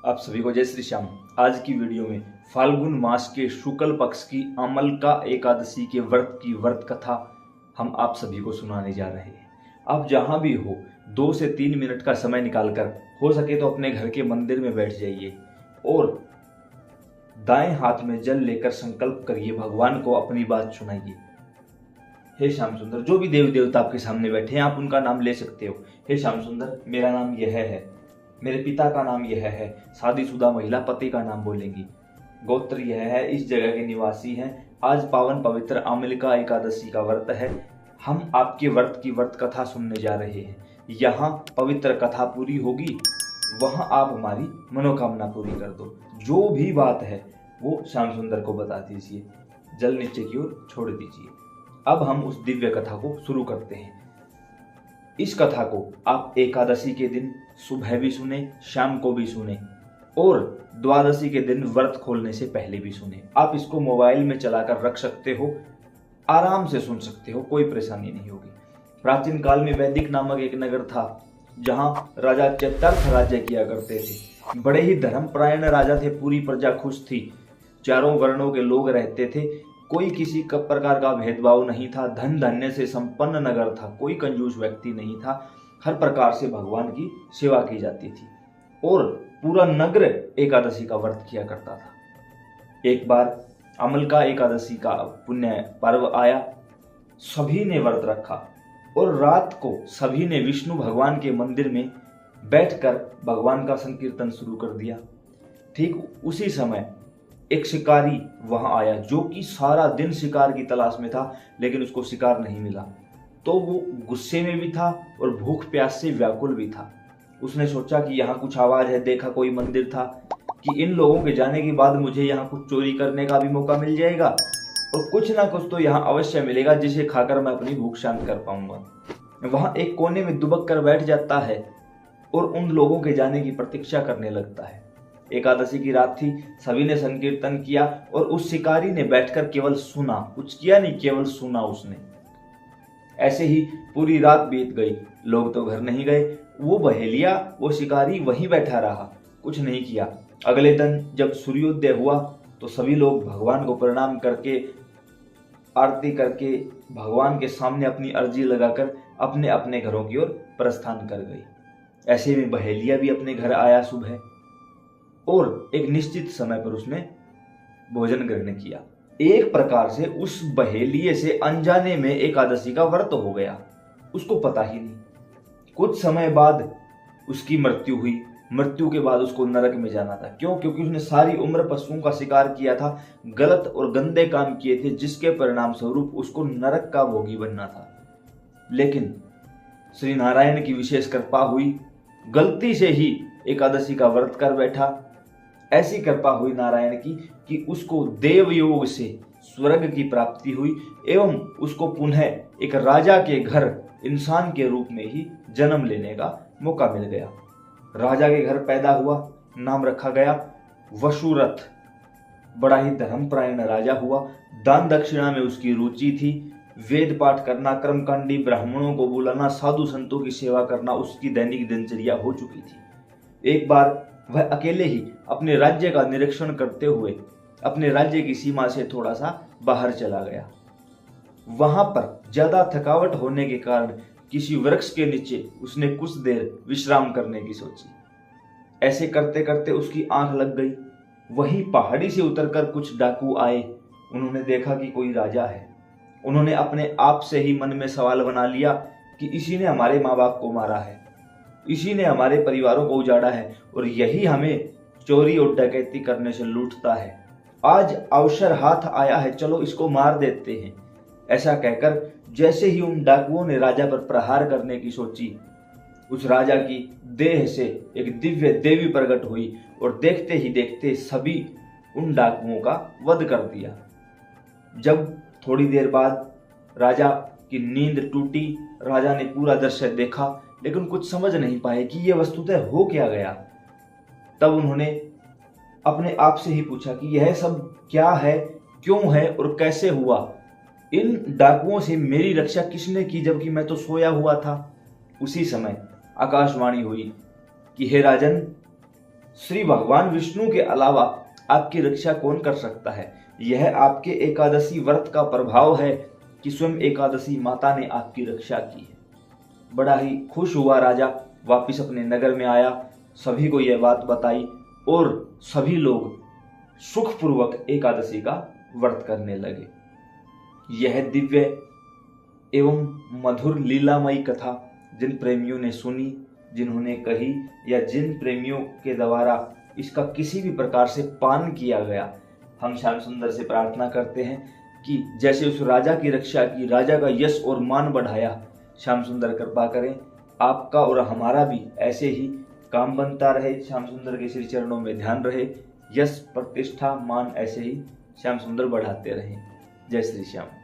आप सभी को जय श्री श्याम। आज की वीडियो में फाल्गुन मास के शुक्ल पक्ष की अमलका एकादशी के व्रत की व्रत कथा हम आप सभी को सुनाने जा रहे हैं। आप जहां भी हो 2 से 3 मिनट का समय निकालकर हो सके तो अपने घर के मंदिर में बैठ जाइए और दाएं हाथ में जल लेकर संकल्प करिए, भगवान को अपनी बात सुनाइए। हे श्याम सुंदर, जो भी देवी देवता आपके सामने बैठे हैं आप उनका नाम ले सकते हो। हे श्याम सुंदर, मेरा नाम यह है, मेरे पिता का नाम यह है, शादीशुदा महिला पति का नाम बोलेंगी, गोत्र यह है, इस जगह के निवासी हैं, आज पावन पवित्र अमलका एकादशी का व्रत है, हम आपके व्रत की व्रत कथा सुनने जा रहे हैं। यहाँ पवित्र कथा पूरी होगी, वहां आप हमारी मनोकामना पूरी कर दो। जो भी बात है वो श्याम सुंदर को बता दीजिए, जल नीचे की ओर छोड़ दीजिए। अब हम उस दिव्य कथा को शुरू करते हैं। इस कथा को आप एकादशी के दिन सुबह भी सुने, शाम को भी सुने और द्वादशी के दिन व्रत खोलने से पहले भी सुने। आप इसको मोबाइल में चलाकर रख सकते हो, आराम से सुन सकते हो, कोई परेशानी नहीं होगी। प्राचीन काल में वैदिक नामक एक नगर था जहां राजा चतुर्थ राज्य किया करते थे। बड़े ही धर्मपरायण राजा थे, पूरी प्रजा खुश थी, चारों वर्णों के लोग रहते थे, कोई किसी प्रकार का भेदभाव नहीं था, धन धान्य से संपन्न नगर था, कोई कंजूस व्यक्ति नहीं था, हर प्रकार से भगवान की सेवा की जाती थी और पूरा नगर एकादशी का व्रत किया करता था। एक बार अमलका एकादशी का पुण्य पर्व आया, सभी ने व्रत रखा और रात को सभी ने विष्णु भगवान के मंदिर में बैठकर भगवान का संकीर्तन शुरू कर दिया। ठीक उसी समय एक शिकारी वहां आया जो कि सारा दिन शिकार की तलाश में था, लेकिन उसको शिकार नहीं मिला। तो वो गुस्से में भी था और भूख प्यास से व्याकुल भी था। उसने सोचा कि यहाँ कुछ आवाज है, देखा कोई मंदिर था कि इन लोगों के जाने के बाद मुझे यहाँ कुछ चोरी करने का भी मौका मिल जाएगा और कुछ ना कुछ तो यहाँ अवश्य मिलेगा जिसे खाकर मैं अपनी भूख शांत कर पाऊंगा। वहां एक कोने में दुबक कर बैठ जाता है और उन लोगों के जाने की प्रतीक्षा करने लगता है। एकादशी की रात थी, सभी ने संकीर्तन किया और उस शिकारी ने बैठकर केवल सुना, कुछ किया नहीं, केवल सुना उसने। ऐसे ही पूरी रात बीत गई, लोग तो घर नहीं गए, वो बहेलिया, वो शिकारी वहीं बैठा रहा, कुछ नहीं किया। अगले दिन जब सूर्योदय हुआ तो सभी लोग भगवान को प्रणाम करके, आरती करके भगवान के सामने अपनी अर्जी लगाकर अपने अपने घरों की ओर प्रस्थान कर गई। ऐसे में बहेलिया भी अपने घर आया सुबह और एक निश्चित समय पर उसने भोजन ग्रहण किया। एक प्रकार से उस बहेलिये से अनजाने में एकादशी का व्रत हो गया, उसको पता ही नहीं। कुछ समय बाद उसकी मृत्यु हुई। मृत्यु के बाद उसको नरक में जाना था। क्यों? क्योंकि उसने सारी उम्र पशुओं का शिकार किया था, गलत और गंदे काम किए थे, जिसके परिणाम स्वरूप उसको नरक का भोगी बनना था। लेकिन श्री नारायण की विशेष कृपा हुई, गलती से ही एकादशी का व्रत कर बैठा। ऐसी कृपा हुई नारायण की कि उसको देव योग से स्वर्ग की प्राप्ति हुई एवं उसको पुनः एक राजा के घर इंसान के रूप में ही जन्म लेने का मौका मिल गया। राजा के घर पैदा हुआ, नाम रखा गया वसुरथ। बड़ा ही धर्मपरायण राजा हुआ, दान दक्षिणा में उसकी रुचि थी, वेद पाठ करना, कर्मकांडी ब्राह्मणों को बुलाना, साधु संतों की सेवा करना उसकी दैनिक दिनचर्या हो चुकी थी। एक बार वह अकेले ही अपने राज्य का निरीक्षण करते हुए अपने राज्य की सीमा से थोड़ा सा बाहर चला गया। वहां पर ज्यादा थकावट होने के कारण किसी वृक्ष के नीचे उसने कुछ देर विश्राम करने की सोची। ऐसे करते करते उसकी आंख लग गई। वहीं पहाड़ी से उतरकर कुछ डाकू आए। उन्होंने देखा कि कोई राजा है। उन्होंने अपने आप से ही मन में सवाल बना लिया कि इसी ने हमारे माँ बाप को मारा है, इसी ने हमारे परिवारों को उजाड़ा है और यही हमें चोरी और डकैती करने से लूटता है। आज अवसर हाथ आया है, चलो इसको मार देते हैं। ऐसा कहकर जैसे ही उन डाकुओं ने राजा पर प्रहार करने की सोची, उस राजा की देह से एक दिव्य देवी प्रकट हुई और देखते ही देखते सभी उन डाकुओं का वध कर दिया। जब थोड़ी देर बाद राजा की नींद टूटी, राजा ने पूरा दृश्य देखा लेकिन कुछ समझ नहीं पाए कि यह वस्तुतः हो क्या गया। तब उन्होंने अपने आप से ही पूछा कि यह सब क्या है, क्यों है और कैसे हुआ। इन डाकुओं से मेरी रक्षा किसने की जबकि मैं तो सोया हुआ था। उसी समय आकाशवाणी हुई कि हे राजन, श्री भगवान विष्णु के अलावा आपकी रक्षा कौन कर सकता है। यह आपके एकादशी व्रत का प्रभाव है कि स्वयं एकादशी माता ने आपकी रक्षा की है। बड़ा ही खुश हुआ राजा, वापिस अपने नगर में आया, सभी को यह बात बताई और सभी लोग सुखपूर्वक एकादशी का व्रत करने लगे। यह दिव्य एवं मधुर लीलामयी कथा जिन प्रेमियों ने सुनी, जिन्होंने कही, या जिन प्रेमियों के द्वारा इसका किसी भी प्रकार से पान किया गया, हम श्याम सुंदर से प्रार्थना करते हैं कि जैसे उस राजा की रक्षा की, राजा का यश और मान बढ़ाया, श्याम सुंदर कृपा करें आपका और हमारा भी ऐसे ही काम बनता रहे, श्याम सुंदर के श्री चरणों में ध्यान रहे, यश प्रतिष्ठा मान ऐसे ही श्याम सुंदर बढ़ाते रहें। जय श्री श्याम।